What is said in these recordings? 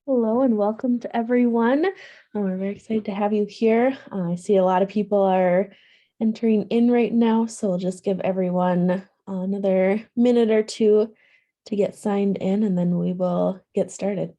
Hello and welcome to everyone. We're very excited to have you here. I see a lot of people are entering in right now, so we'll just give everyone another minute or two to get signed in, and then we will get started.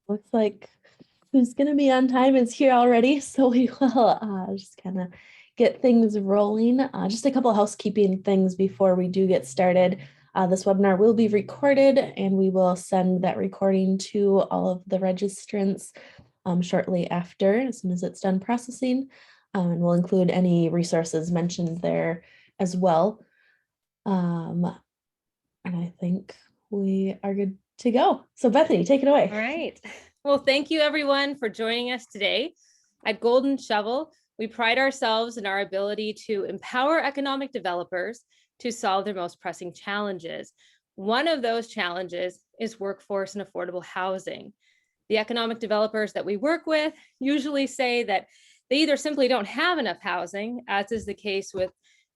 Looks like who's going to be on time is here already, so we will just kind of get things rolling. Just a couple of housekeeping things before we do get started. This webinar will be recorded, and we will send that recording to all of the registrants shortly after, as soon as it's done processing. And we'll include any resources mentioned there as well. And I think we are good to go. So Bethany, take it away. All right. Well, thank you everyone for joining us today. At Golden Shovel, we pride ourselves in our ability to empower economic developers to solve their most pressing challenges. One of those challenges is workforce and affordable housing. The economic developers that we work with usually say that they either simply don't have enough housing, as is the case with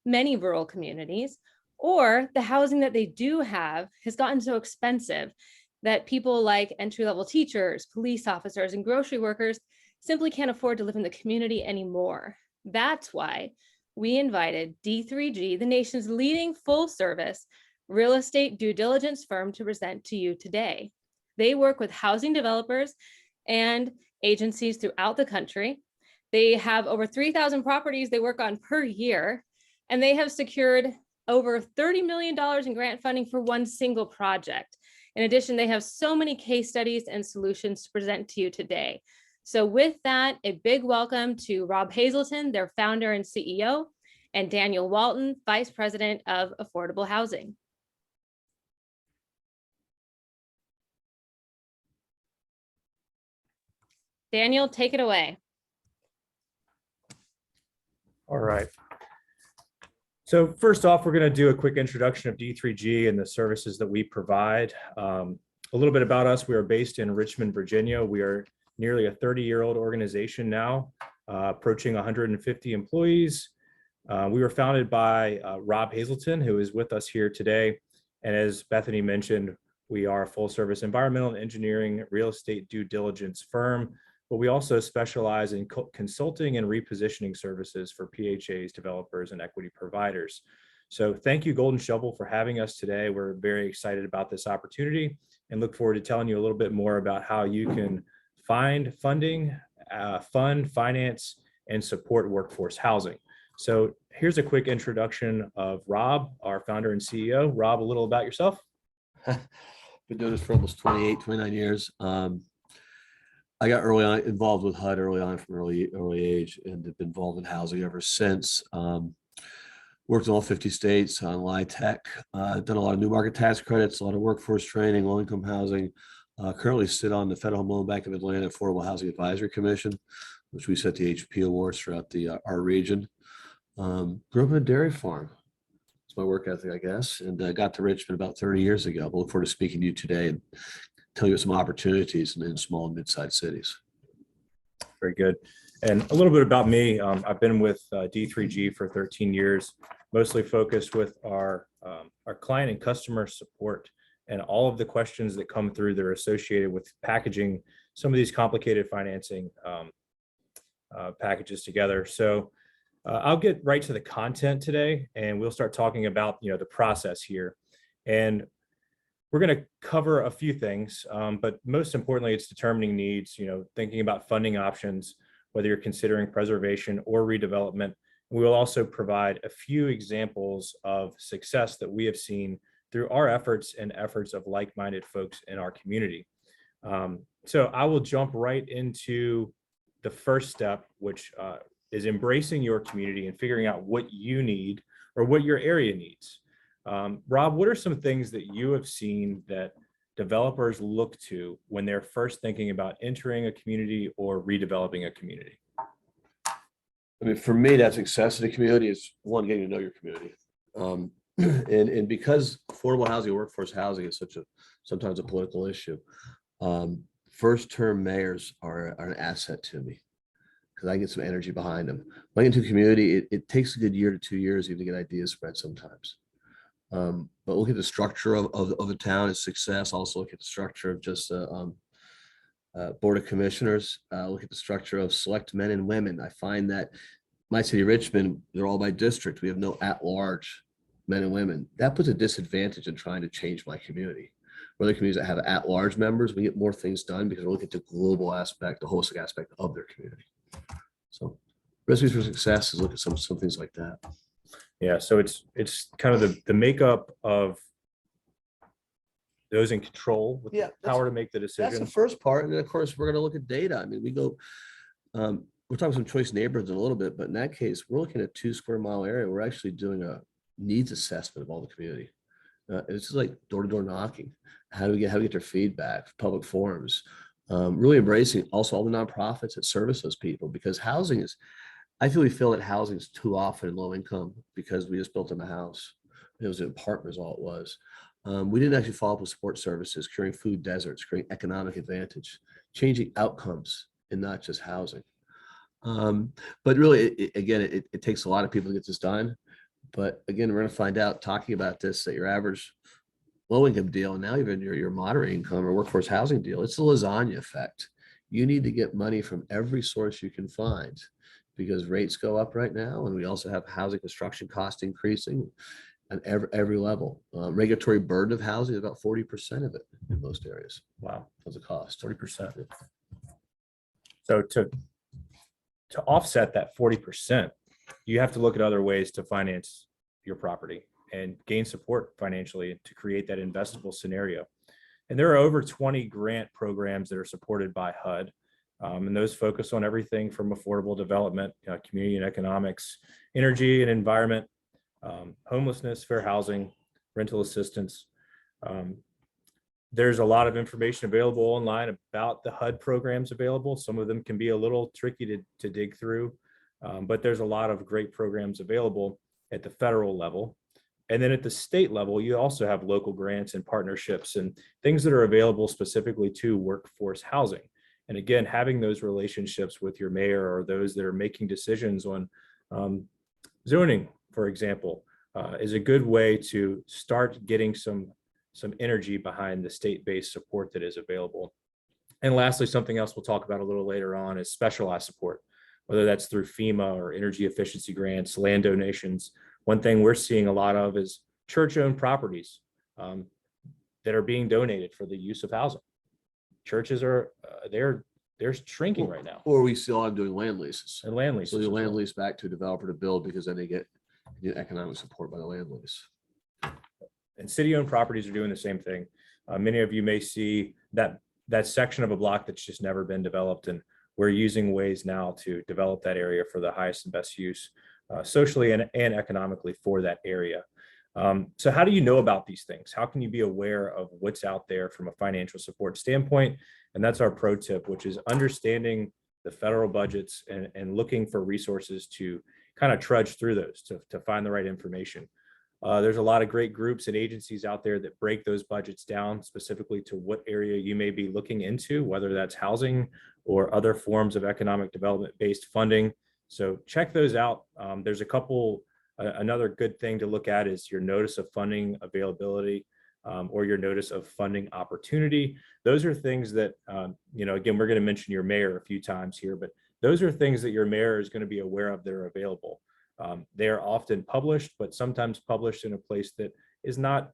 many rural communities, or the housing that they do have has gotten so expensive that people like entry-level teachers, police officers, and grocery workers simply can't afford to live in the community anymore. That's why we invited D3G, the nation's leading full-service real estate due diligence firm, to present to you today. They work with housing developers and agencies throughout the country. They have over 3,000 properties they work on per year, and they have secured over $30 million in grant funding for one single project. In addition, they have so many case studies and solutions to present to you today. So with that, a big welcome to Rob Hazelton, their founder and CEO, and Daniel Walton, Vice President of Affordable Housing. Daniel, take it away. All right. So first off, we're going to do a quick introduction of D3G and the services that we provide. A little bit about us. We are based in Richmond, Virginia. We are nearly a 30-year-old organization now, approaching 150 employees. We were founded by Rob Hazelton, who is with us here today. And as Bethany mentioned, we are a full-service environmental and engineering real estate due diligence firm, but we also specialize in consulting and repositioning services for PHAs, developers, and equity providers. So thank you, Golden Shovel, for having us today. We're very excited about this opportunity and look forward to telling you a little bit more about how you can find funding, fund, finance, and support workforce housing. So here's a quick introduction of Rob, our founder and CEO. Rob, a little about yourself. Been doing this for almost 29 years. I got involved with HUD early on from early age, and have been involved in housing ever since. Worked in all 50 states on LIHTC, done a lot of new market tax credits, a lot of workforce training, low-income housing. Currently sit on the Federal Home Loan Bank of Atlanta Affordable Housing Advisory Commission, which we set the HP awards throughout our region. Grew up in a dairy farm. It's my work ethic, I guess, and got to Richmond about 30 years ago. But look forward to speaking to you today and tell you some opportunities in small and mid-sized cities. Very good. And a little bit about me. I've been with D3G for 13 years, mostly focused with our client and customer support and all of the questions that come through that are associated with packaging some of these complicated financing packages together. So I'll get right to the content today, and we'll start talking about the process here. And we're going to cover a few things, but most importantly, it's determining needs, thinking about funding options, whether you're considering preservation or redevelopment. We will also provide a few examples of success that we have seen through our efforts and efforts of like-minded folks in our community. So I will jump right into the first step, which is embracing your community and figuring out what you need or what your area needs. Rob, what are some things that you have seen that developers look to when they're first thinking about entering a community or redeveloping a community? I mean, for me, that success in the community is one, getting to know your community. And because affordable housing, workforce housing is sometimes a political issue, first-term mayors are an asset to me because I get some energy behind them. When I get into a community, it takes a good year to 2 years even to get ideas spread sometimes. But look at the structure of the town as success. Also look at the structure of just board of commissioners. Look at the structure of select men and women. I find that my city, Richmond, they're all by district. We have no at-large men and women. That puts a disadvantage in trying to change my community. Other communities that have at-large members, we get more things done because we're looking at the global aspect, the holistic aspect of their community. So recipes for success is look at some things like that. Yeah, so it's kind of the makeup of those in control with the power to make the decision. That's the first part. And then of course, we're going to look at data. I mean, we're talking some choice neighborhoods in a little bit, but in that case, we're looking at 2 square mile area. We're actually doing a needs assessment of all the community. It's just like door-to-door knocking. How do we get their feedback, public forums, really embracing also all the nonprofits that service those people, because housing is, I feel that housing is too often in low income because we just built them a house. It was an apartment is all it was. We didn't actually follow up with support services, creating food deserts, creating economic advantage, changing outcomes and not just housing. But really, it takes a lot of people to get this done. But again, we're going to find out talking about this that your average low income deal, and now even your moderate income or workforce housing deal, it's the lasagna effect. You need to get money from every source you can find because rates go up right now. And we also have housing construction cost increasing at every level. Regulatory burden of housing is about 40% of it in most areas. Wow. As a cost. 40%. So to offset that 40%, you have to look at other ways to finance your property and gain support financially to create that investable scenario. And there are over 20 grant programs that are supported by HUD. And those focus on everything from affordable development, community and economics, energy and environment, homelessness, fair housing, rental assistance. There's a lot of information available online about the HUD programs available. Some of them can be a little tricky to dig through, but there's a lot of great programs available at the federal level. And then at the state level, you also have local grants and partnerships and things that are available specifically to workforce housing. And again, having those relationships with your mayor or those that are making decisions on zoning, for example, is a good way to start getting some energy behind the state-based support that is available. And lastly, something else we'll talk about a little later on is specialized support, whether that's through FEMA or energy efficiency grants, land donations. One thing we're seeing a lot of is church-owned properties that are being donated for the use of housing. Churches are they're shrinking right now. Or we still are doing land leases. And land leases. So the land lease back to a developer to build because then they get economic support by the land lease. And city-owned properties are doing the same thing. Many of you may see that section of a block that's just never been developed, and we're using ways now to develop that area for the highest and best use socially and economically for that area. So how do you know about these things? How can you be aware of what's out there from a financial support standpoint? And that's our pro tip, which is understanding the federal budgets and looking for resources to kind of trudge through those to find the right information. There's a lot of great groups and agencies out there that break those budgets down specifically to what area you may be looking into, whether that's housing or other forms of economic development based funding. So check those out. There's a couple, another good thing to look at is your notice of funding availability or your notice of funding opportunity. Those are things that, again, we're going to mention your mayor a few times here, but those are things that your mayor is going to be aware of that are available. They are often published, but sometimes published in a place that is not,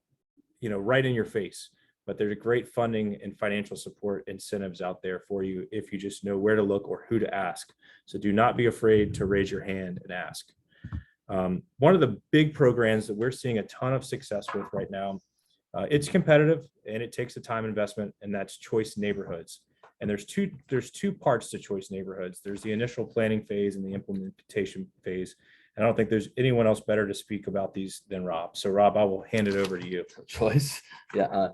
right in your face. But there's great funding and financial support incentives out there for you if you just know where to look or who to ask. So do not be afraid to raise your hand and ask. One of the big programs that we're seeing a ton of success with right now, it's competitive and it takes a time investment, and that's choice neighborhoods. And there's two parts to choice neighborhoods. There's the initial planning phase and the implementation phase. And I don't think there's anyone else better to speak about these than Rob. So Rob, I will hand it over to you. Choice. Yeah.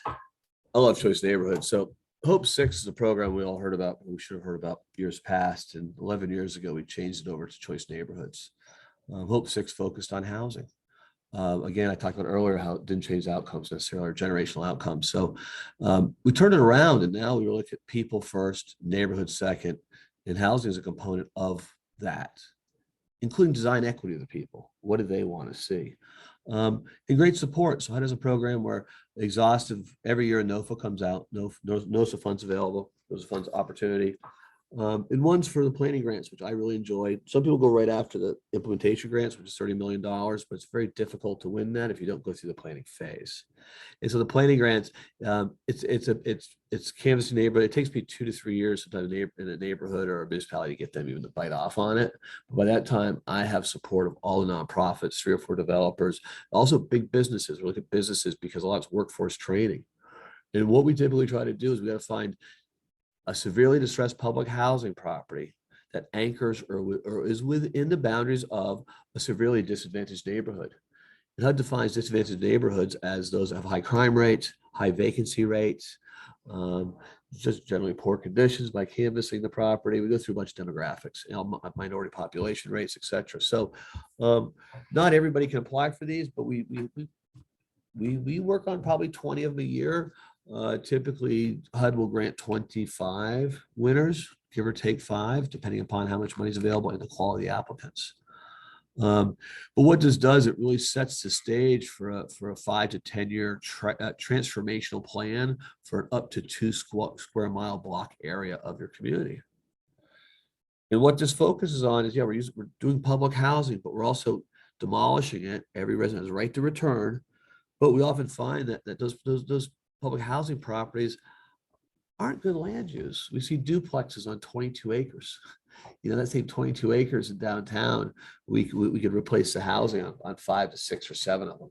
I love choice neighborhoods. So Hope 6 is a program we all heard about. We should have heard about years past. And 11 years ago, we changed it over to choice neighborhoods. Hope 6 focused on housing. Again, I talked about earlier how it didn't change outcomes necessarily, or generational outcomes. So we turned it around, and now we look at people first, neighborhood second, and housing is a component of that, including design equity of the people. What do they want to see? And great support. So HUD has a program where exhaustive every year NOFA comes out, NOFA funds available, those funds opportunity. And one's for the planning grants, which I really enjoyed. Some people go right after the implementation grants, which is $30 million, but it's very difficult to win that if you don't go through the planning phase. And so the planning grants, it's canvassing neighborhood. It takes me 2 to 3 years sometimes in a neighborhood or a municipality to get them even to bite off on it. But by that time, I have support of all the nonprofits, 3 or 4 developers, also big businesses. We look at businesses because a lot of workforce training. And what we typically try to do is we got to find a severely distressed public housing property that anchors or is within the boundaries of a severely disadvantaged neighborhood. And HUD defines disadvantaged neighborhoods as those that have high crime rates, high vacancy rates, just generally poor conditions. By canvassing the property, we go through a bunch of demographics, minority population rates, et cetera. So not everybody can apply for these, but we work on probably 20 of them a year. Typically, HUD will grant 25 winners, give or take 5, depending upon how much money is available and the quality of applicants. But what this does, it really sets the stage for a 5 to 10 year transformational plan for an up to 2 square mile block area of your community. And what this focuses on is, we're doing public housing, but we're also demolishing it. Every resident has a right to return, but we often find that those public housing properties aren't good land use. We see duplexes on 22 acres. That same 22 acres in downtown, we could replace the housing on 5 to 6 or 7 of them.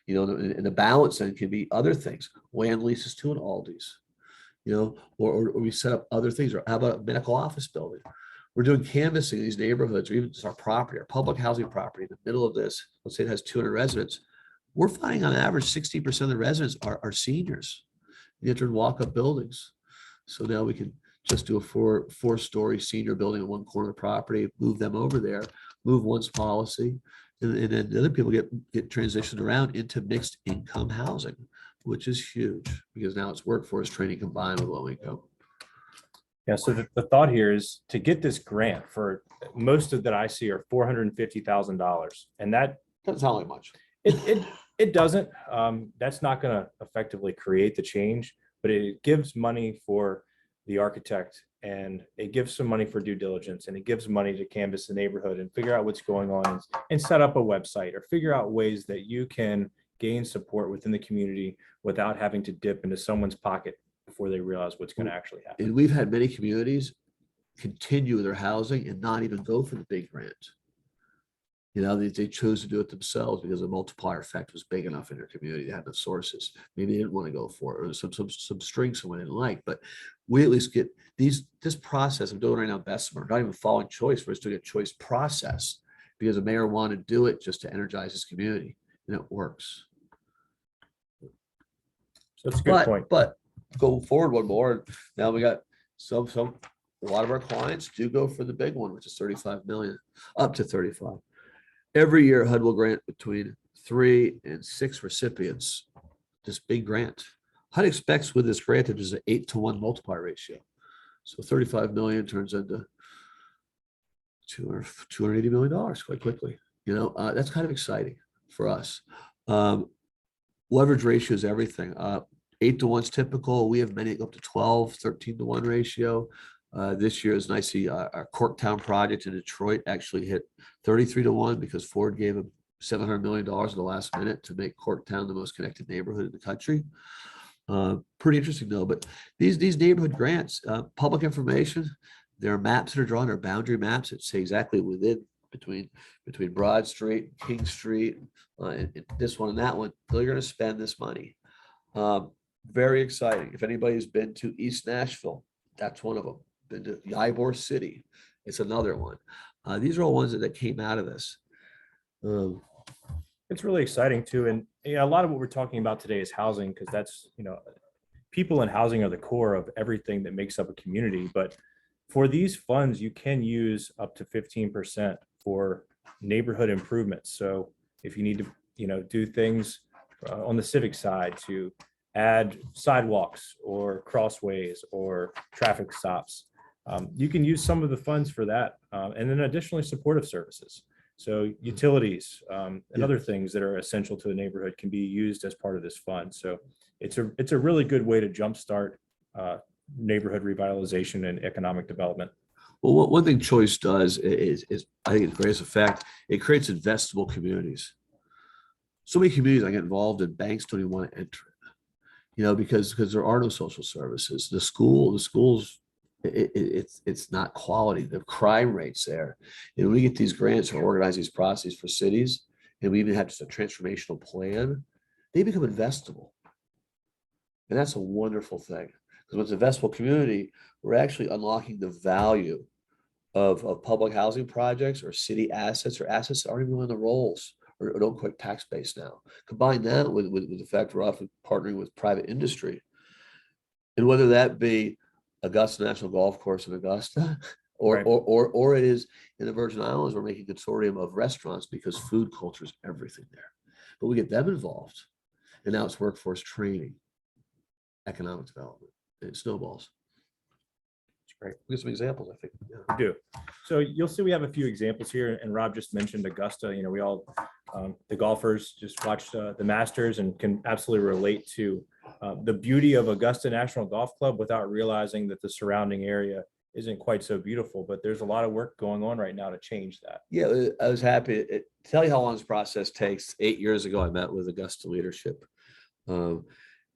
And the balance then can be other things, land leases to an Aldi's, or we set up other things. Or how about a medical office building? We're doing canvassing in these neighborhoods, or even just our property, our public housing property in the middle of this. Let's say it has 200 residents. We're finding on average 60% of the residents are seniors. They enter walk-up buildings. So now we can just do a four-story senior building in one corner of the property, move them over there, move one's policy, and then the other people get transitioned around into mixed income housing, which is huge because now it's workforce training combined with low income. Yeah, so the thought here is to get this grant for most of that I see are $450,000, and that doesn't sound like much. It doesn't. That's not going to effectively create the change, but it gives money for the architect, and it gives some money for due diligence, and it gives money to canvass the neighborhood and figure out what's going on and set up a website or figure out ways that you can gain support within the community without having to dip into someone's pocket before they realize what's going to actually happen. And we've had many communities continue their housing and not even go for the big grant. They chose to do it themselves because the multiplier effect was big enough in their community. They had the sources. Maybe they didn't want to go for it, or some strings someone didn't like. But we at least get this process I'm doing right now in Bessemer, not even following choice, we're just doing a choice process because the mayor wanted to do it just to energize his community, and it works. So that's a good point. But go forward one more. Now we got a lot of our clients do go for the big one, which is 35 million, up to 35. Every year, HUD will grant between 3 and 6 recipients this big grant. HUD expects with this grant, there's an 8-to-1 multiplier ratio. So 35 million turns into $280 million quite quickly. That's kind of exciting for us. Leverage ratio is everything. 8-to-1 is typical. We have many up to 12, 13-to-1 ratio. This year is nice. Our Corktown project in Detroit actually hit 33-to-1 because Ford gave him $700 million in the last minute to make Corktown the most connected neighborhood in the country. Pretty interesting though, but these neighborhood grants, public information, there are maps that are drawn, there are boundary maps that say exactly between Broad Street, King Street, and this one and that one, they're going to spend this money. Very exciting. If anybody's been to East Nashville, That's one of them. The Ybor City, it's another one. These are all ones that came out of this. It's really exciting too. And a lot of what we're talking about today is housing, because that's, people in housing are the core of everything that makes up a community. But for these funds, you can use up to 15% for neighborhood improvements. So if you need to, do things on the civic side to add sidewalks or crossways or traffic stops, you can use some of the funds for that. And then additionally, supportive services. So utilities and other things that are essential to the neighborhood can be used as part of this fund. So it's a really good way to jumpstart neighborhood revitalization and economic development. Well, one thing Choice does is I think it's great effect. It creates investable communities. So many communities I get involved in, banks don't even want to enter it, because there are no social services. The schools, it's not quality. The crime rates there. And we get these grants and organize these processes for cities, and we even have just a transformational plan, they become investable. And that's a wonderful thing. Because with investable community, we're actually unlocking the value of public housing projects or city assets or assets that aren't even on the rolls or don't quite tax base now. Combine that with the fact we're often partnering with private industry. And whether that be Augusta National Golf Course in Augusta, or it is in the Virgin Islands, we're making a consortium of restaurants because food culture is everything there. But we get them involved. And now it's workforce training, economic development, and it snowballs. Great. We get some examples, I think. Yeah. We do. So you'll see we have a few examples here, and Rob just mentioned Augusta. We all, the golfers just watched the Masters and can absolutely relate to the beauty of Augusta National Golf Club without realizing that the surrounding area isn't quite so beautiful. But there's a lot of work going on right now to change that. Yeah, I was happy to tell you how long this process takes. 8 years ago, I met with Augusta leadership.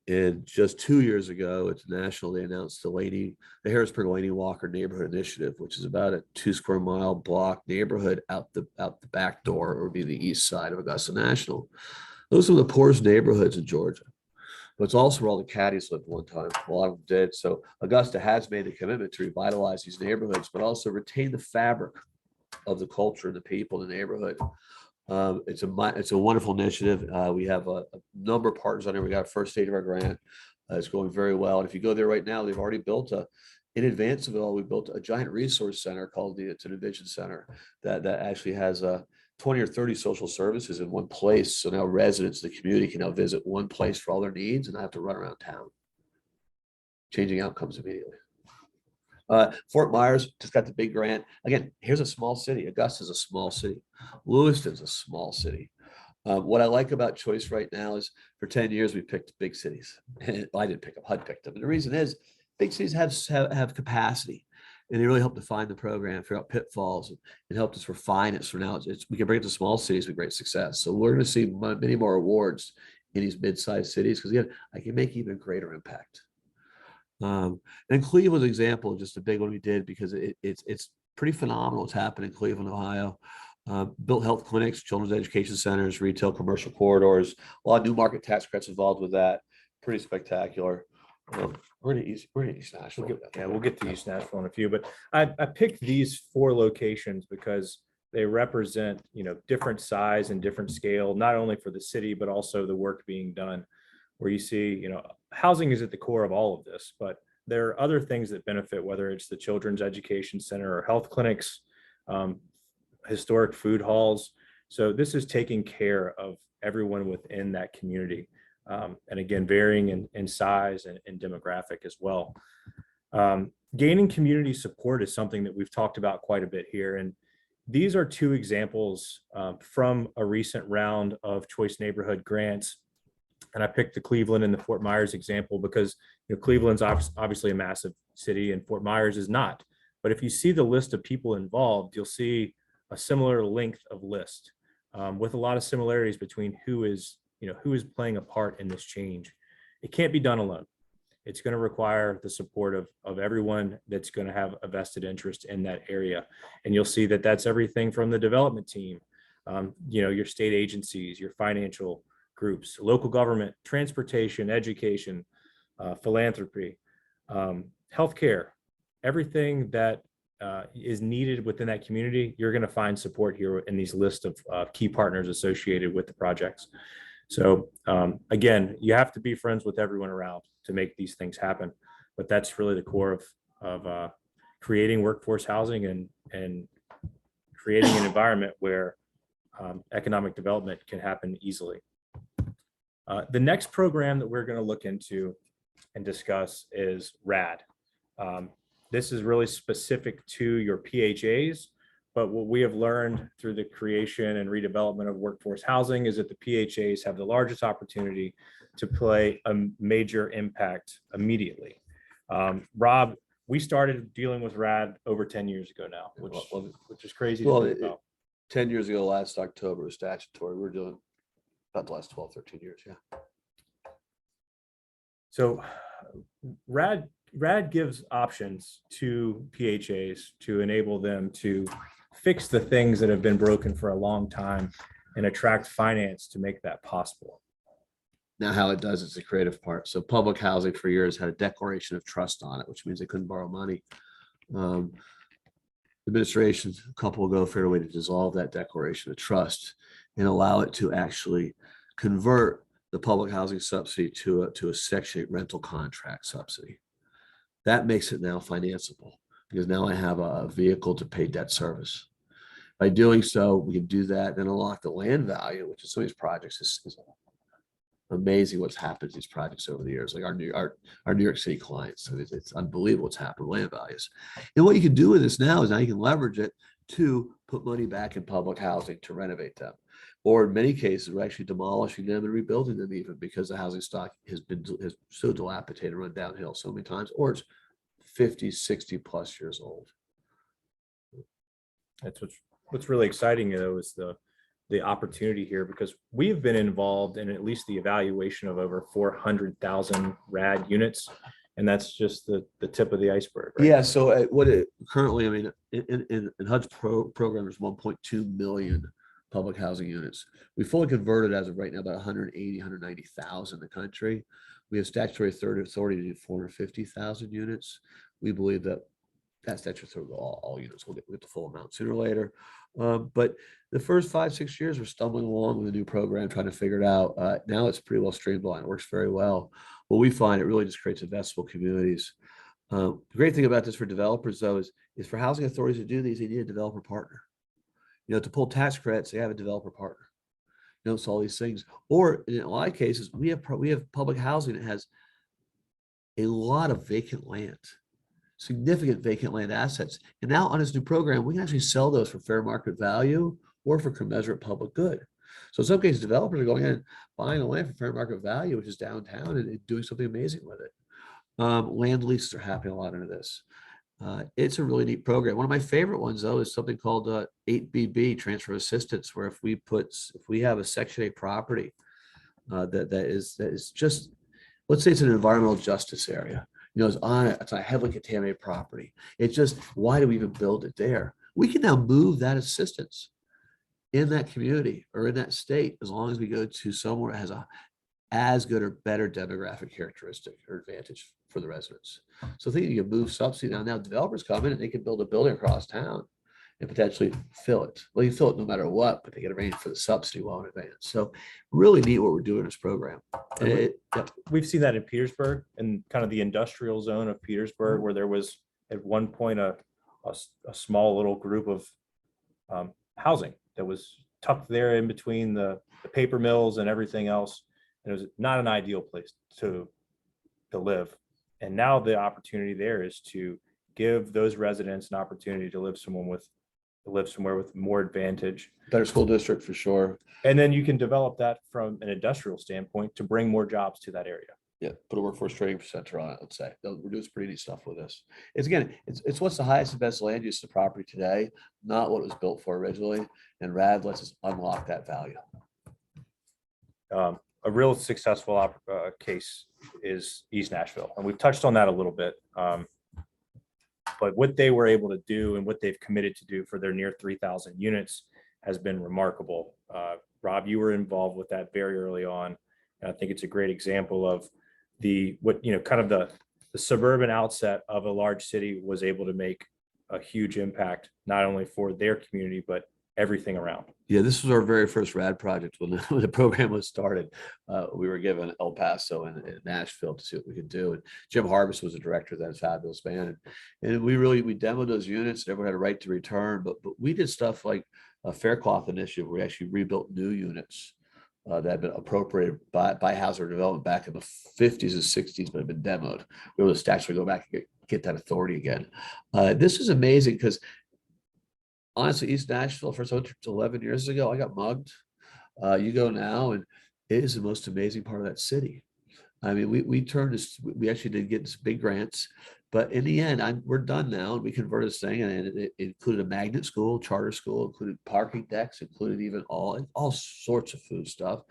And just 2 years ago, it's national, they announced the Harrisburg Laney Walker Neighborhood Initiative, which is about a 2 square mile block neighborhood out the back door, or would be the east side of Augusta National. Those are the poorest neighborhoods in Georgia. But it's also where all the caddies lived one time. A lot of them did. So Augusta has made the commitment to revitalize these neighborhoods, but also retain the fabric of the culture and the people in the neighborhood. It's a wonderful initiative. We have a number of partners on there. We got a first stage of our grant. It's going very well. And if you go there right now, they've already built in advance of it all, we built a giant resource center called it's an Diligence Center that actually has 20 or 30 social services in one place. So now residents, the community can now visit one place for all their needs and not have to run around town. Changing outcomes immediately. Fort Myers just got the big grant. Again, here's a small city. Augusta's a small city. Lewiston's a small city. What I like about Choice right now is for 10 years, we picked big cities. And I didn't pick them, HUD picked them. And the reason is big cities have capacity, and they really help define the program, figure out pitfalls, and help us refine it. So now we can bring it to small cities with great success. So we're going to see many more awards in these mid-sized cities, because again, I can make even greater impact. And Cleveland's example, just a big one we did, because it's pretty phenomenal what's happened in Cleveland, Ohio. Built health clinics, children's education centers, retail, commercial corridors, a lot of new market tax credits involved with that. Pretty spectacular. We're in East Nashville. We'll get to East Nashville in a few, but I picked these 4 locations because they represent, different size and different scale, not only for the city, but also the work being done, where you see, housing is at the core of all of this, but there are other things that benefit, whether it's the children's education center or health clinics, historic food halls. So this is taking care of everyone within that community. And again, varying in size and demographic as well. Gaining community support is something that we've talked about quite a bit here. And these are 2 examples from a recent round of Choice Neighborhood grants. And I picked the Cleveland and the Fort Myers example because Cleveland's obviously a massive city and Fort Myers is not. But if you see the list of people involved, you'll see a similar length of list with a lot of similarities between who is playing a part in this change. It can't be done alone. It's going to require the support of everyone that's going to have a vested interest in that area. And you'll see that that's everything from the development team, your state agencies, your financial groups, local government, transportation, education, philanthropy, healthcare, everything that is needed within that community, you're going to find support here in these lists of key partners associated with the projects. So again, you have to be friends with everyone around to make these things happen. But that's really the core of creating workforce housing and creating an environment where economic development can happen easily. The next program that we're going to look into and discuss is RAD. This is really specific to your PHAs, but what we have learned through the creation and redevelopment of workforce housing is that the PHAs have the largest opportunity to play a major impact immediately. Rob, we started dealing with RAD over 10 years ago now, which is crazy to think about. 10 years ago, last October was statutory. We're doing about the last 12, 13 years, yeah. So RAD gives options to PHAs to enable them to fix the things that have been broken for a long time and attract finance to make that possible. Now how it does is the creative part. So public housing for years had a declaration of trust on it, which means they couldn't borrow money. Administration a couple ago figured a way to dissolve that declaration of trust and allow it to actually convert the public housing subsidy to a Section 8 rental contract subsidy. That makes it now financeable because now I have a vehicle to pay debt service. By doing so, we can do that and unlock the land value, which is some of these projects is amazing what's happened to these projects over the years, like our New York City clients. So it's unbelievable what's happened with land values. And what you can do with this now is now you can leverage it to put money back in public housing to renovate them. Or in many cases, we're actually demolishing them and rebuilding them even because the housing stock has so dilapidated, run downhill so many times, or it's 50, 60 plus years old. That's what's really exciting though is the opportunity here, because we've been involved in at least the evaluation of over 400,000 RAD units. And that's just the tip of the iceberg. Right? Yeah. So currently, I mean, in HUD's program, there's 1.2 million public housing units. We fully converted as of right now about 180, 190,000 in the country. We have statutory authority to do 450,000 units. We believe that statutory authority, all units will get the full amount sooner or later. But the first 5-6 years, we're stumbling along with a new program, trying to figure it out. Now it's pretty well streamlined. It works very well. What we find, it really just creates investable communities. The great thing about this for developers, though, is for housing authorities to do these, they need a developer partner. You know, to pull tax credits, they have a developer partner. You know, it's all these things. Or in a lot of cases, we have public housing that has a lot of vacant land, significant vacant land assets. And now on this new program, we can actually sell those for fair market value or for commensurate public good. So in some cases, developers are going in and buying the land for fair market value, which is downtown, and doing something amazing with it. Land leases are happening a lot into this. It's a really neat program. One of my favorite ones, though, is something called 8BB, transfer assistance, where if we have a Section 8 property that is just, let's say it's an environmental justice area. You know, it's on a heavily contaminated property. It's just, why do we even build it there? We can now move that assistance in that community or in that state as long as we go to somewhere that has a as good or better demographic characteristic or advantage for the residents. So I think you can move subsidy now developers come in and they can build a building across town and potentially fill it. Well, you fill it no matter what, but they get arranged for the subsidy well in advance. So really neat what we're doing in this program. We've seen that in Petersburg and kind of the industrial zone of Petersburg, where there was at one point a small little group of housing that was tucked there in between the paper mills and everything else. And it was not an ideal place to live. And now the opportunity there is to give those residents an opportunity to live somewhere with more advantage. Better school district for sure. And then you can develop that from an industrial standpoint to bring more jobs to that area. Yeah, put a workforce training center on it, let's say. We're doing some pretty neat stuff with this. It's what's the highest and best land use of the property today, not what it was built for originally. And RAD lets us unlock that value. A real successful case is East Nashville. And we've touched on that a little bit. But what they were able to do and what they've committed to do for their near 3,000 units has been remarkable. Rob, you were involved with that very early on. And I think it's a great example of the the suburban outset of a large city was able to make a huge impact, not only for their community, but everything around. Yeah, this was our very first RAD project when when the program was started. We were given El Paso and Nashville to see what we could do. And Jim Harvest was the director of that fabulous man. And we demoed those units. Everyone had a right to return, but we did stuff like a Faircloth initiative where we actually rebuilt new units that had been appropriated by housing development back in the 50s and 60s, but had been demoed. We were able to actually go back and get that authority again. This is amazing because honestly, East Nashville, first 11 years ago, I got mugged. You go now, and it is the most amazing part of that city. I mean, we actually did get some big grants, but in the end, we're done now, and we converted this thing, and it included a magnet school, charter school, included parking decks, included even all sorts of food stuff.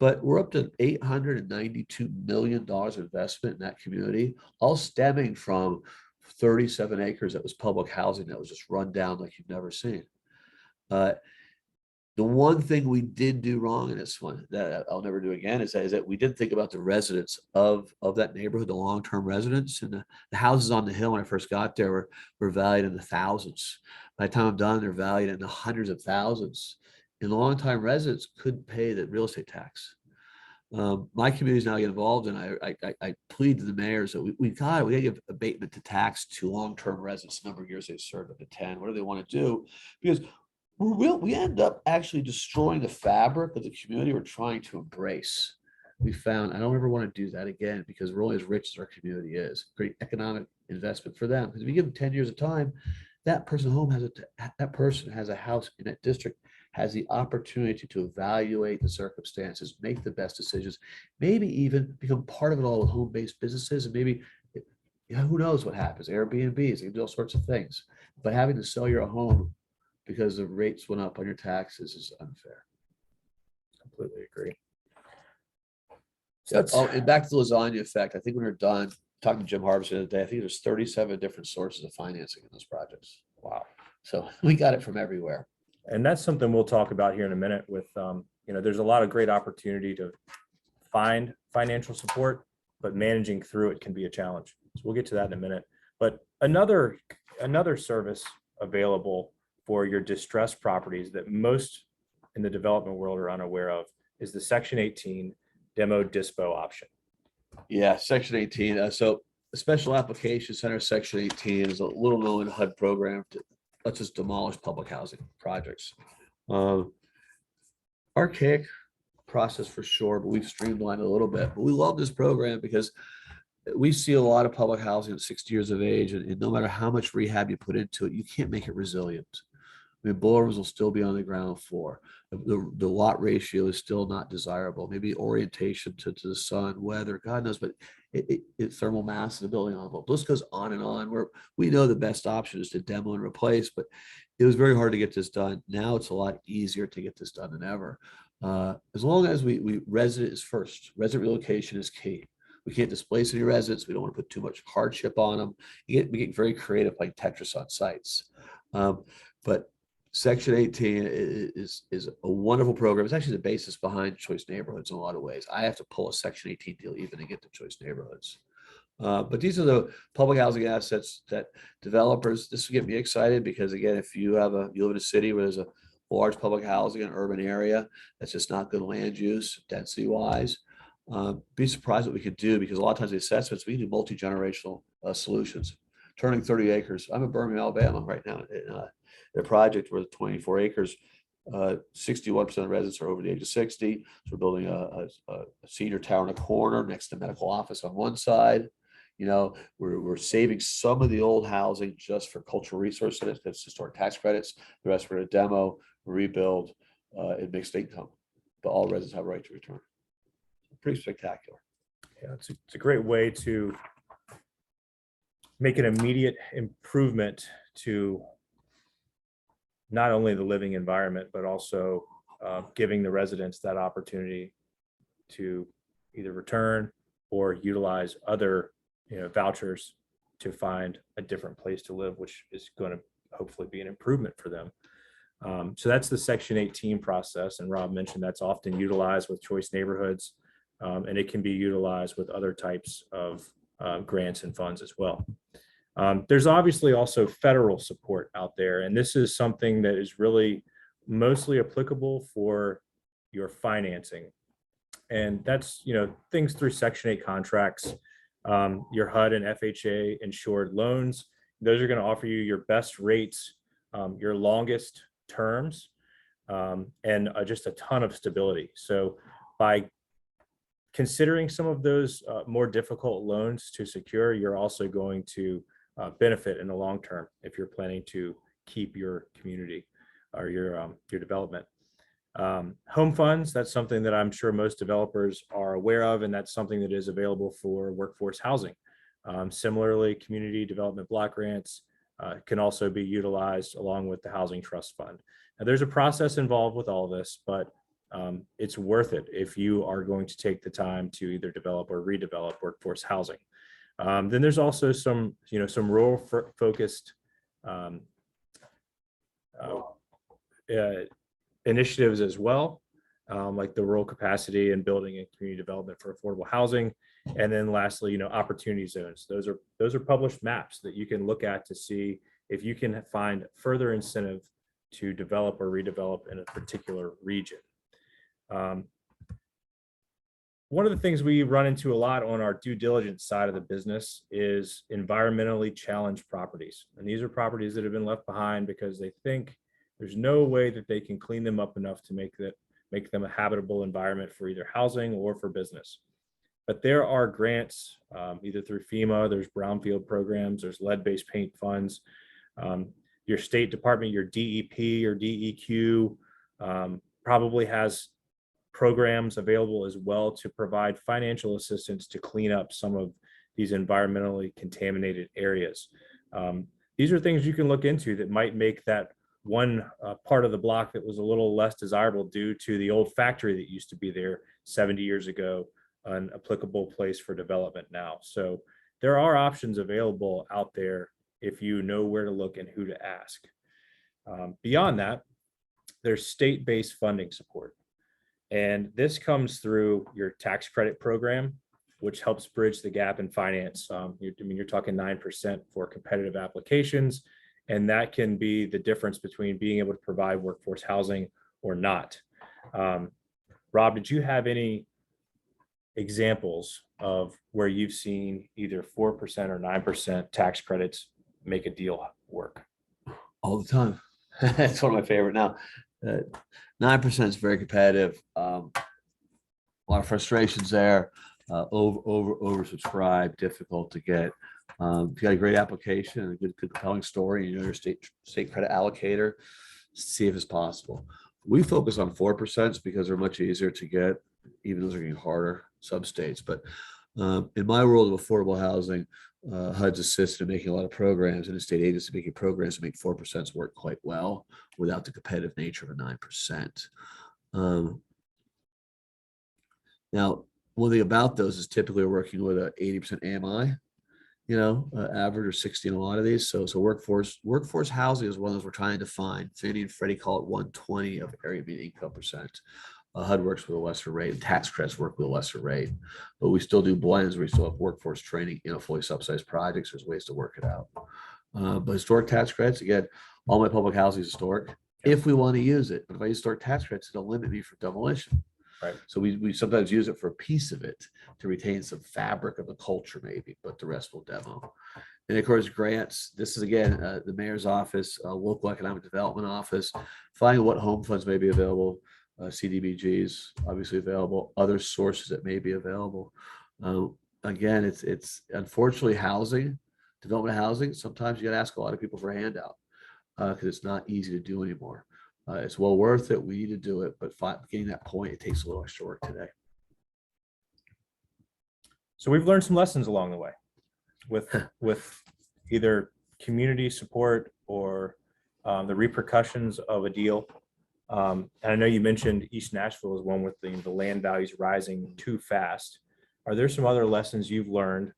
But we're up to $892 million of investment in that community, all stemming from 37 acres that was public housing that was just run down like you've never seen. The one thing we did do wrong in this one that I'll never do again is that we didn't think about the residents of that neighborhood, the long-term residents. And the houses on the hill when I first got there were valued in the thousands. By the time I'm done, they're valued in the hundreds of thousands. And the long-time residents couldn't pay the real estate tax. My community is now getting involved, and I plead to the mayors that we got to give abatement to tax to long-term residents. The number of years they served, up to 10, whatever they want to do, because we end up actually destroying the fabric of the community we're trying to embrace. We found I don't ever want to do that again, because we're only as rich as our community is. Great economic investment for them, because if you give them 10 years of time, that person has a house in that district, has the opportunity to evaluate the circumstances, make the best decisions, maybe even become part of it all with home-based businesses. And maybe, who knows what happens, Airbnbs, they can do all sorts of things. But having to sell your home because the rates went up on your taxes is unfair. Completely agree. So and back to the lasagna effect. I think when we're done talking to Jim Harvest the other day, I think there's 37 different sources of financing in those projects. Wow. So we got it from everywhere. And that's something we'll talk about here in a minute with, there's a lot of great opportunity to find financial support, but managing through it can be a challenge. So we'll get to that in a minute. But another service available for your distressed properties that most in the development world are unaware of is the Section 18 demo dispo option. Yeah, Section 18. So the Special Application Center Section 18 is a little known HUD program to let's just demolish public housing projects. Archaic process for sure, but we've streamlined it a little bit. But we love this program because we see a lot of public housing at 60 years of age, and no matter how much rehab you put into it, you can't make it resilient. I mean, boilers will still be on the ground floor. The lot ratio is still not desirable. Maybe orientation to the sun, weather, God knows, but thermal mass in the building envelope. This goes on and on. We know the best option is to demo and replace, but it was very hard to get this done. Now it's a lot easier to get this done than ever. As long as we resident is first. Resident relocation is key. We can't displace any residents. We don't want to put too much hardship on them. We get very creative, like Tetris on sites. But Section 18 is a wonderful program. It's actually the basis behind choice neighborhoods in a lot of ways. I have to pull a Section 18 deal even to get to choice neighborhoods. But these are the public housing assets that developers, this will get me excited because again, if you live in a city where there's a large public housing in an urban area, that's just not good land use, density wise, be surprised what we could do, because a lot of times the assessments, we do multi-generational solutions. Turning 30 acres. I'm in Birmingham, Alabama right now. The project was 24 acres. 61% of the residents are over the age of 60. So we're building a senior tower in a corner next to medical office on one side. We're saving some of the old housing just for cultural resources. That's historic tax credits. The rest we're going to demo, rebuild, and mixed income. But all residents have a right to return. Pretty spectacular. Yeah, it's a great way to make an immediate improvement to not only the living environment, but also giving the residents that opportunity to either return or utilize other vouchers to find a different place to live, which is going to hopefully be an improvement for them. So that's the Section 18 process. And Rob mentioned that's often utilized with choice neighborhoods, and it can be utilized with other types of grants and funds as well. There's obviously also federal support out there, and this is something that is really mostly applicable for your financing. And that's, things through Section 8 contracts, your HUD and FHA insured loans. Those are going to offer you your best rates, your longest terms, and just a ton of stability. So by considering some of those more difficult loans to secure, you're also going to benefit in the long term if you're planning to keep your community or your development. Home funds, that's something that I'm sure most developers are aware of, and that's something that is available for workforce housing. Similarly, community development block grants can also be utilized along with the Housing Trust Fund. Now, there's a process involved with all this, but it's worth it if you are going to take the time to either develop or redevelop workforce housing. Then there's also some rural focused initiatives as well, like the rural capacity and building and community development for affordable housing. And then lastly, opportunity zones. Those are published maps that you can look at to see if you can find further incentive to develop or redevelop in a particular region. One of the things we run into a lot on our due diligence side of the business is environmentally challenged properties. And these are properties that have been left behind because they think there's no way that they can clean them up enough to make them a habitable environment for either housing or for business. But there are grants, either through FEMA, there's Brownfield Programs, there's lead-based paint funds, your state department, your DEP or DEQ probably has programs available as well to provide financial assistance to clean up some of these environmentally contaminated areas. These are things you can look into that might make that one part of the block that was a little less desirable due to the old factory that used to be there 70 years ago, an applicable place for development now. So there are options available out there if you know where to look and who to ask. Beyond that, there's state-based funding support. And this comes through your tax credit program, which helps bridge the gap in finance. You're talking 9% for competitive applications, and that can be the difference between being able to provide workforce housing or not. Rob, did you have any examples of where you've seen either 4% or 9% tax credits make a deal work? All the time. It's one of my favorite now. 9% is very competitive. A lot of frustrations there. Oversubscribed, difficult to get. If you got a great application and a good compelling story, you know your state credit allocator, see if it's possible. We focus on 4% because they're much easier to get, even those are getting harder sub-states. But in my world of affordable housing, HUD's assisted in making a lot of programs, and the state agency making programs to make 4% work quite well without the competitive nature of a 9%. Now, one thing about those is typically we're working with a 80% AMI, average or 60 in a lot of these. So workforce housing is one of those we're trying to find. Fannie and Freddie call it 120 of area median income percent. HUD works with a lesser rate, and tax credits work with a lesser rate, but we still do blends where we still have workforce training, fully subsidized projects. There's ways to work it out. But historic tax credits, again, all my public housing is historic if we want to use it. But if I use historic tax credits, it'll limit me for demolition. Right. So we sometimes use it for a piece of it to retain some fabric of the culture, maybe, but the rest will demo. And of course, grants. This is again the mayor's office, local economic development office, finding what home funds may be available. CDBGs obviously available, other sources that may be available. Again, it's unfortunately development housing. Sometimes you got to ask a lot of people for a handout because it's not easy to do anymore. It's well worth it. We need to do it, but getting that point, it takes a little extra work today. So we've learned some lessons along the way with either community support or the repercussions of a deal. And I know you mentioned East Nashville is one with the land values rising too fast. Are there some other lessons you've learned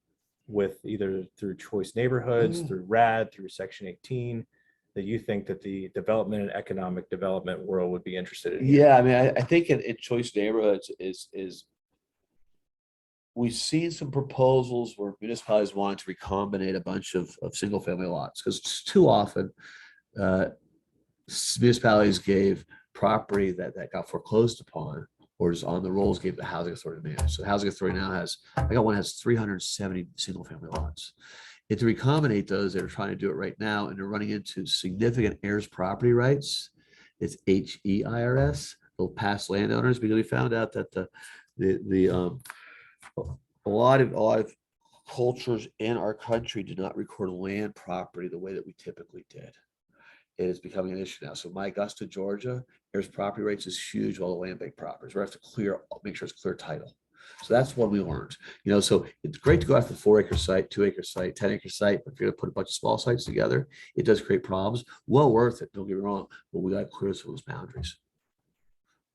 with either through choice neighborhoods, through RAD, through Section 18, that you think that the development and economic development world would be interested in? Yeah, I mean, I think in choice neighborhoods is we've seen some proposals where municipalities wanted to recombinate a bunch of single family lots, because too often municipalities gave property that got foreclosed upon or is on the rolls, gave the housing authority to manage. So the housing authority now has, I got one that has 370 single family lots. And to recombinate those, they're trying to do it right now, and they're running into significant heirs property rights. It's HEIRS, they'll pass landowners, because we found out that a lot of cultures in our country do not record make property the way that we typically did. It is becoming an issue now. So my Augusta, Georgia, there's property rights is huge, all the land bank properties. We have to make sure it's clear title. So that's what we learned. So it's great to go after the 4-acre site, 2-acre site, 10-acre site, but if you're gonna put a bunch of small sites together, it does create problems. Well worth it, don't get me wrong, but we gotta clear some of those boundaries.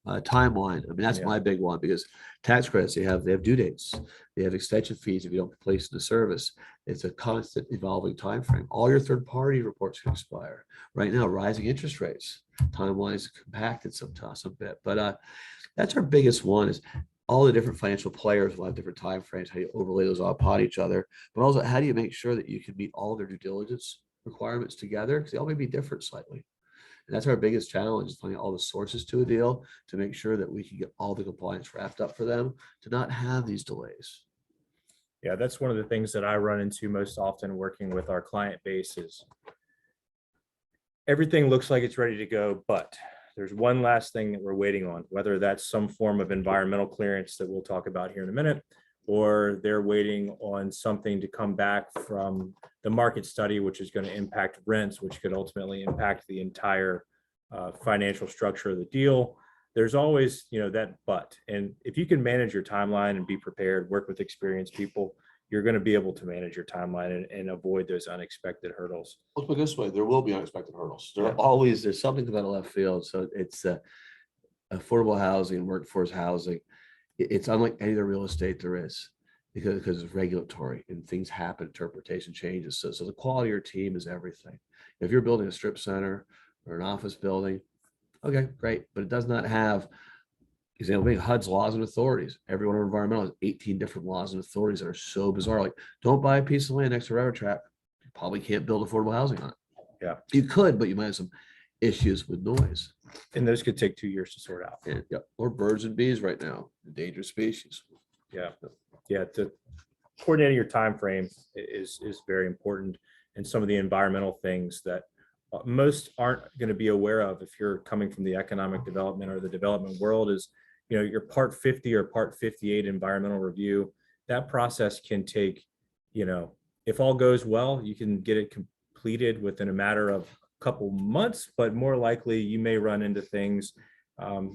Timeline, I mean, that's my big one, because tax credits, they have due dates, they have extension fees if you don't place in the service. It's a constant evolving time frame. All your third-party reports can expire. Right now, rising interest rates, timelines compacted sometimes a bit, but that's our biggest one, is all the different financial players will have different time frames, how you overlay those all upon each other, but also how do you make sure that you can meet all their due diligence requirements together, because they all may be different slightly. And that's our biggest challenge, is finding all the sources to a deal to make sure that we can get all the compliance wrapped up for them to not have these delays. Yeah, that's one of the things that I run into most often working with our client base is everything looks like it's ready to go, but there's one last thing that we're waiting on, whether that's some form of environmental clearance that we'll talk about here in a minute, or they're waiting on something to come back from the market study, which is going to impact rents, which could ultimately impact the entire financial structure of the deal. There's always, that but. And if you can manage your timeline and be prepared, work with experienced people, you're going to be able to manage your timeline and avoid those unexpected hurdles. Let's put it this way, there will be unexpected hurdles. There's something about a left field. So it's affordable housing, workforce housing. It's unlike any other real estate there is, because it's regulatory and things happen, interpretation changes. So the quality of your team is everything. If you're building a strip center or an office building, okay, great, but it does not have, example being HUD's laws and authorities. Every one of our environmental has 18 different laws and authorities that are so bizarre. Like, don't buy a piece of land next to a railroad track. You probably can't build affordable housing on it. Yeah, you could, but you might have some issues with noise. And those could take 2 years to sort out. And, or birds and bees right now, endangered species. Yeah, coordinating your time frame is very important, and some of the environmental things that most aren't going to be aware of if you're coming from the economic development or the development world is, your Part 50 or Part 58 environmental review. That process can take, if all goes well, you can get it completed within a matter of a couple months, but more likely you may run into things,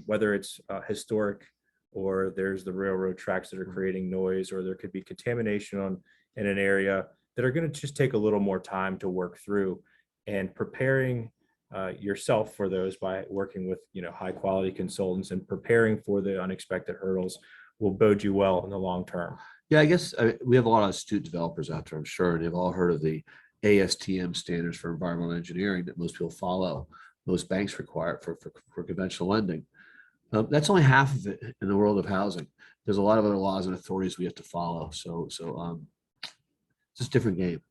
whether it's historic or there's the railroad tracks that are creating noise, or there could be contamination in an area that are going to just take a little more time to work through. And preparing yourself for those by working with high quality consultants and preparing for the unexpected hurdles will bode you well in the long term. Yeah, I guess we have a lot of astute developers out there, I'm sure, and they've all heard of the ASTM standards for environmental engineering that most people follow, most banks require for conventional lending. That's only half of it in the world of housing. There's a lot of other laws and authorities we have to follow. So it's just a different game.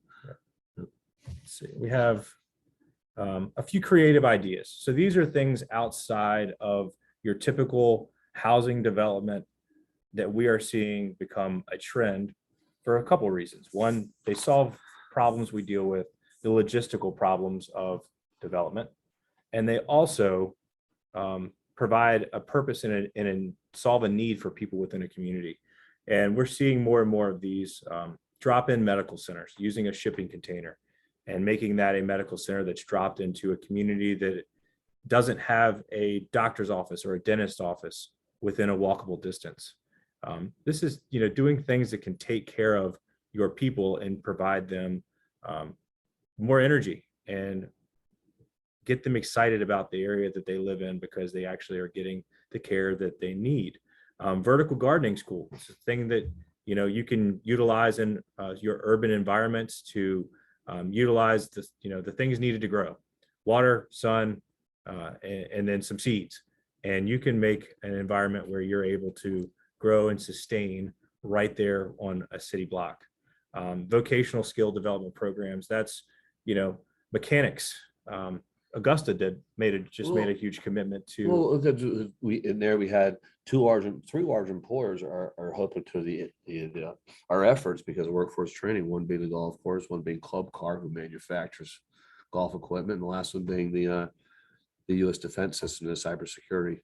Let's see, we have a few creative ideas. So these are things outside of your typical housing development that we are seeing become a trend for a couple of reasons. One, they solve problems we deal with, the logistical problems of development, and they also provide a purpose and solve a need for people within a community. And we're seeing more and more of these drop-in medical centers using a shipping container and making that a medical center that's dropped into a community that doesn't have a doctor's office or a dentist office within a walkable distance. This is, doing things that can take care of your people and provide them more energy and get them excited about the area that they live in because they actually are getting the care that they need. Vertical gardening school, it's a thing that, you can utilize in your urban environments to utilize the things needed to grow: water, sun, and then some seeds. And you can make an environment where you're able to grow and sustain right there on a city block. Vocational skill development programs, that's, mechanics. Augusta made a huge commitment to. Well, we had three large employers are hoping to our efforts because of workforce training. One being the golf course, one being Club Car, who manufactures golf equipment, and the last one being the U.S. Defense System, the cybersecurity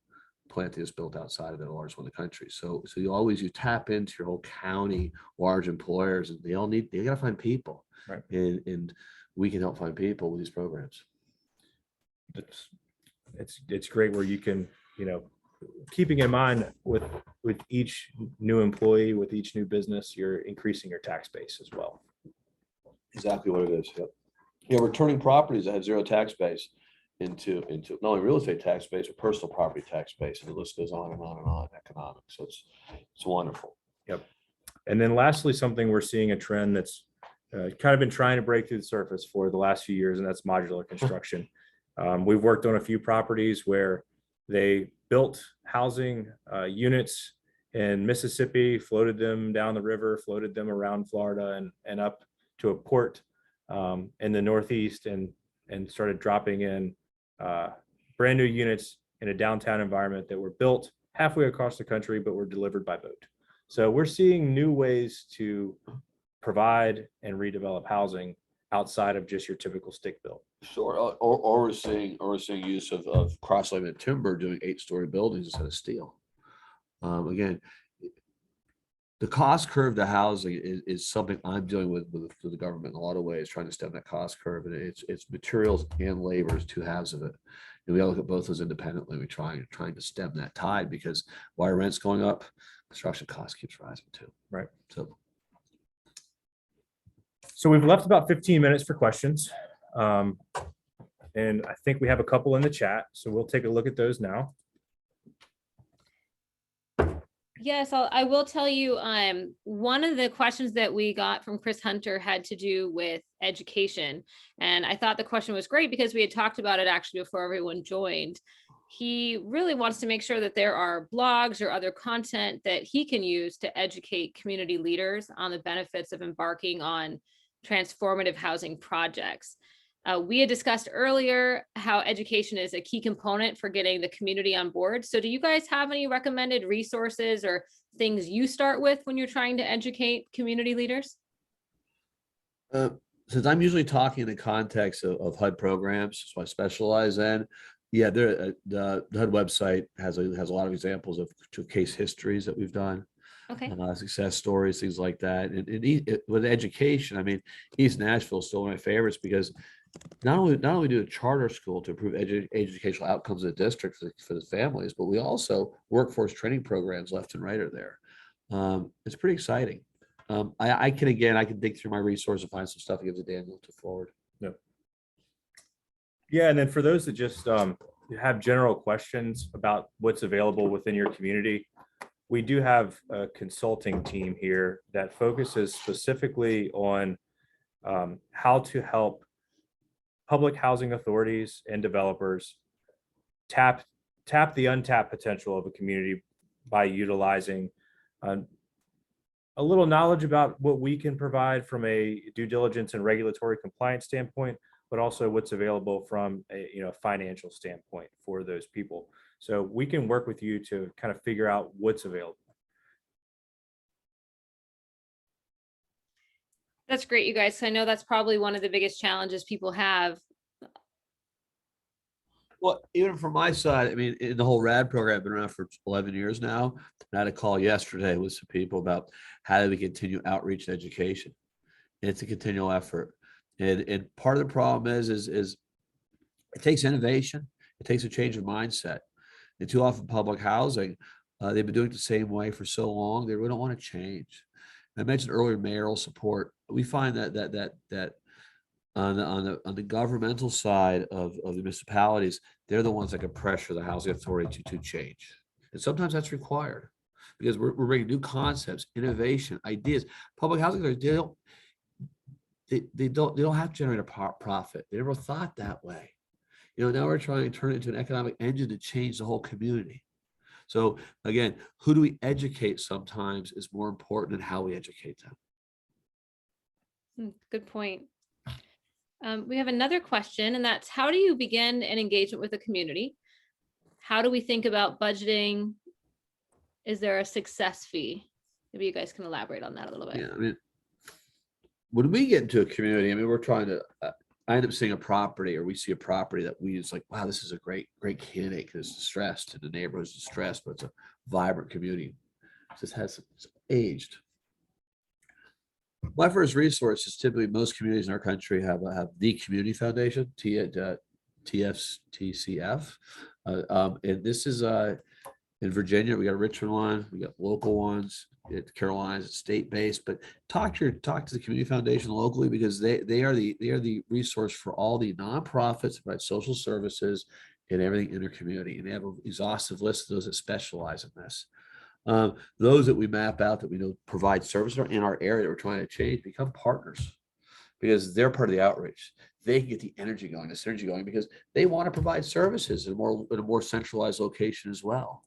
plant that is built outside of the largest one in the country. So you tap into your whole county large employers, and they got to find people, right? And we can help find people with these programs. It's great where you can, keeping in mind with each new employee, with each new business, you're increasing your tax base as well. Exactly what it is. Yep. Yeah, we're turning properties that have zero tax base into not only real estate tax base, but personal property tax base, and the list goes on and on and on. Economics, so it's wonderful. Yep. And then lastly, something we're seeing a trend that's kind of been trying to break through the surface for the last few years, and that's modular construction. We've worked on a few properties where they built housing units in Mississippi, floated them down the river, floated them around Florida and up to a port in the Northeast, and started dropping in brand new units in a downtown environment that were built halfway across the country, but were delivered by boat. So we're seeing new ways to provide and redevelop housing outside of just your typical stick built. Sure. Or we're seeing use of cross-laminated timber doing 8-story buildings instead of steel. Again, the cost curve to housing is something I'm dealing with the government in a lot of ways, trying to stem that cost curve. And it's materials and labor is two halves of it. And we gotta look at both those independently. We're trying to stem that tide, because while rent's going up, construction cost keeps rising too. Right. So we've left about 15 minutes for questions. And I think we have a couple in the chat, so we'll take a look at those now. Yes, I will tell you, one of the questions that we got from Chris Hunter had to do with education. And I thought the question was great because we had talked about it actually before everyone joined. He really wants to make sure that there are blogs or other content that he can use to educate community leaders on the benefits of embarking on transformative housing projects. We had discussed earlier how education is a key component for getting the community on board. So do you guys have any recommended resources or things you start with when you're trying to educate community leaders? Since I'm usually talking in the context of HUD programs, so I specialize in, yeah, the HUD website has a lot of examples of case histories that we've done. Okay. Success stories, things like that. And with education, I mean, East Nashville is still one of my favorites, because not only do a charter school to improve educational outcomes of the district for the families, but we also workforce training programs left and right are there. It's pretty exciting. I can dig through my resources and find some stuff to give to Daniel to forward. Yeah, and then for those that just have general questions about what's available within your community, we do have a consulting team here that focuses specifically on how to help public housing authorities and developers tap the untapped potential of a community by utilizing a little knowledge about what we can provide from a due diligence and regulatory compliance standpoint, but also what's available from a financial standpoint for those people. So we can work with you to kind of figure out what's available. That's great, you guys. I know that's probably one of the biggest challenges people have. Well, even from my side, I mean, in the whole RAD program, I've been around for 11 years now. I had a call yesterday with some people about how do we continue outreach and education. And it's a continual effort. And part of the problem is it takes innovation. It takes a change of mindset. And too often public housing, they've been doing it the same way for so long, they really don't want to change. I mentioned earlier mayoral support. We find that on the governmental side of the municipalities, they're the ones that can pressure the housing authority to change. And sometimes that's required because we're bringing new concepts, innovation, ideas. Public housing authorities, they don't have to generate a profit. They never thought that way. Now we're trying to turn it into an economic engine to change the whole community. So again, who do we educate sometimes is more important than how we educate them. Good point. We have another question, and that's how do you begin an engagement with the community? How do we think about budgeting? Is there a success fee? Maybe you guys can elaborate on that a little bit. Yeah, I mean, when we get into a community, I mean, we're trying to, I end up seeing a property, or we see a property that we just like, wow, this is a great candidate because it's distressed and the neighborhood's distressed, but it's a vibrant community. It just has it's aged. My first resource is typically most communities in our country have the community foundation, TFCF. And this is in Virginia, we got a Richmond one, we got local ones. At Carolinas, it's state-based, but talk to the community foundation locally, because they are the resource for all the nonprofits that provide social services and everything in their community. And they have an exhaustive list of those that specialize in this. Those that we map out that we know provide services in our area that we're trying to change become partners, because they're part of the outreach. They can get the energy going, the synergy going, because they want to provide services in a more centralized location as well.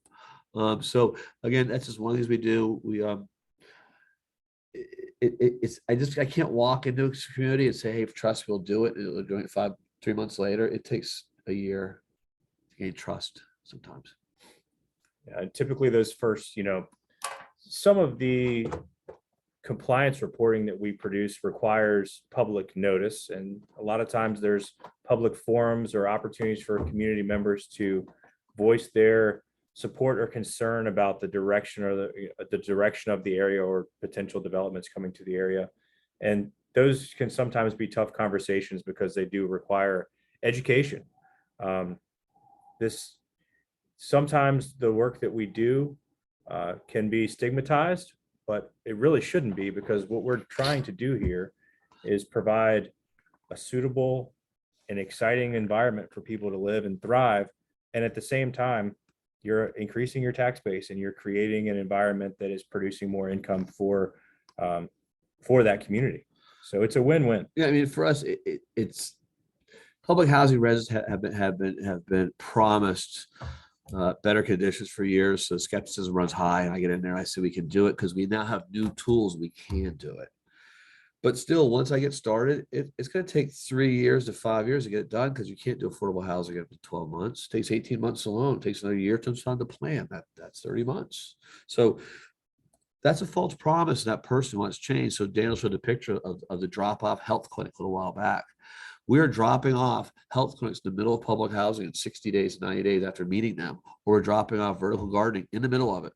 So again, that's just one of the things we do. We I can't walk into a community and say, hey, trust me, we'll do it. We're doing it 3 months later. It takes a year to gain trust sometimes. Yeah, typically those first, some of the compliance reporting that we produce requires public notice. And a lot of times there's public forums or opportunities for community members to voice their support or concern about the direction or the direction of the area or potential developments coming to the area. And those can sometimes be tough conversations because they do require education. Sometimes the work that we do can be stigmatized, but it really shouldn't be, because what we're trying to do here is provide a suitable and exciting environment for people to live and thrive. And at the same time, you're increasing your tax base and you're creating an environment that is producing more income for that community. So it's a win-win. Yeah, I mean, for us, it's public housing residents have been promised better conditions for years. So skepticism runs high, and I get in there and I say we can do it because we now have new tools. We can do it. But still, once I get started, it's going to take 3 years to 5 years to get it done, because you can't do affordable housing after 12 months. It takes 18 months alone. It takes another year to understand the plan. That's 30 months. So that's a false promise. That person wants change. So Daniel showed a picture of the drop-off health clinic a little while back. We're dropping off health clinics in the middle of public housing in 60 days, 90 days after meeting them, or we're dropping off vertical gardening in the middle of it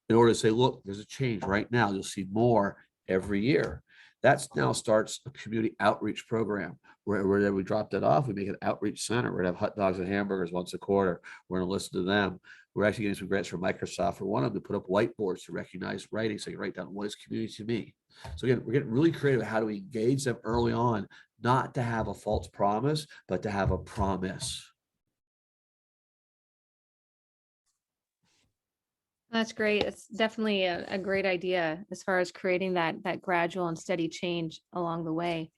in order to say, look, there's a change right now. You'll see more every year. That now starts a community outreach program where we drop that off. We make an outreach center. We're going to have hot dogs and hamburgers once a quarter. We're going to listen to them. We're actually getting some grants from Microsoft for one of them to put up whiteboards to recognize writing, so you can write down what is community to me. So again, we're getting really creative. How do we engage them early on, not to have a false promise, but to have a promise. That's great. It's definitely a great idea as far as creating that gradual and steady change along the way.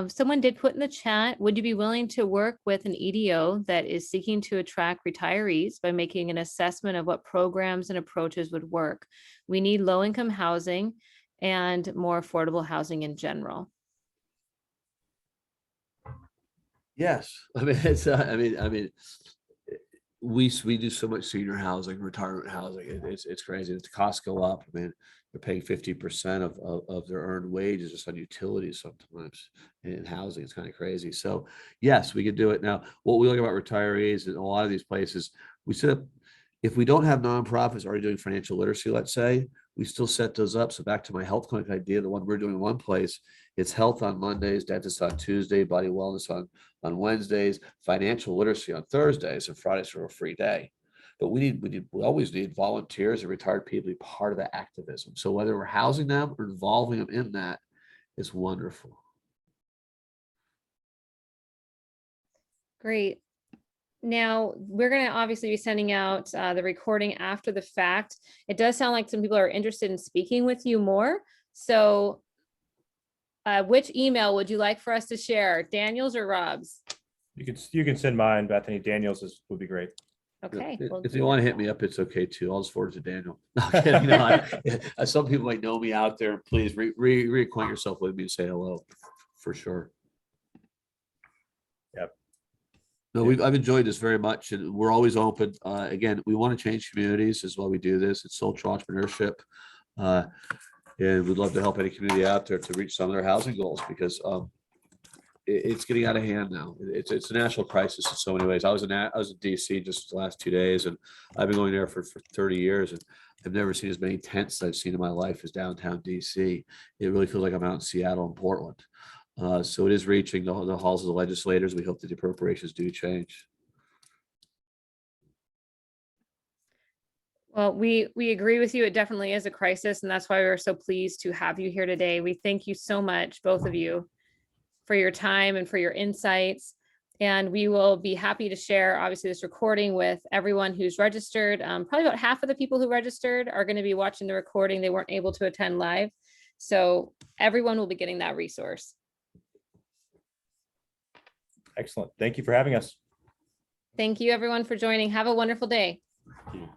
Someone did put in the chat, would you be willing to work with an EDO that is seeking to attract retirees by making an assessment of what programs and approaches would work? We need low-income housing and more affordable housing in general. Yes, I mean, it's we do so much senior housing, retirement housing. It's crazy. The costs go up. I mean, they're paying 50% of their earned wages just on utilities sometimes in housing. It's kind of crazy. So yes, we could do it. Now, what we look about retirees in a lot of these places, we set up, if we don't have nonprofits already doing financial literacy, let's say, we still set those up. So back to my health clinic idea, the one we're doing in one place, it's health on Mondays, dentist on Tuesday, body wellness on Wednesdays, financial literacy on Thursdays, and Fridays are a free day. But we always need volunteers and retired people to be part of the activism. So whether we're housing them or involving them in that is wonderful. Great. Now, we're going to obviously be sending out the recording after the fact. It does sound like some people are interested in speaking with you more. So which email would you like for us to share, Daniel's or Rob's? You can send mine, Bethany. Daniel's would be great. Okay. If well, if you want to hit me up, it's okay too. I'll just forward it to Daniel. No, I'm kidding. No, some people might know me out there. Please reacquaint yourself with me and say hello for sure. Yep. No, I've enjoyed this very much, and we're always open. Again, we want to change communities. This is why we do this. It's social entrepreneurship. And we'd love to help any community out there to reach some of their housing goals, because it's getting out of hand now. It's a national crisis in so many ways. I was in DC just the last 2 days, and I've been going there for 30 years, and I've never seen as many tents I've seen in my life as downtown DC. It really feels like I'm out in Seattle and Portland. So it is reaching the halls of the legislators. We hope that the appropriations do change. Well, we agree with you. It definitely is a crisis, and that's why we're so pleased to have you here today. We thank you so much, both of you, for your time and for your insights. And we will be happy to share, obviously, this recording with everyone who's registered. Probably about half of the people who registered are going to be watching the recording. They weren't able to attend live. So everyone will be getting that resource. Excellent. Thank you for having us. Thank you, everyone, for joining. Have a wonderful day. Thank you.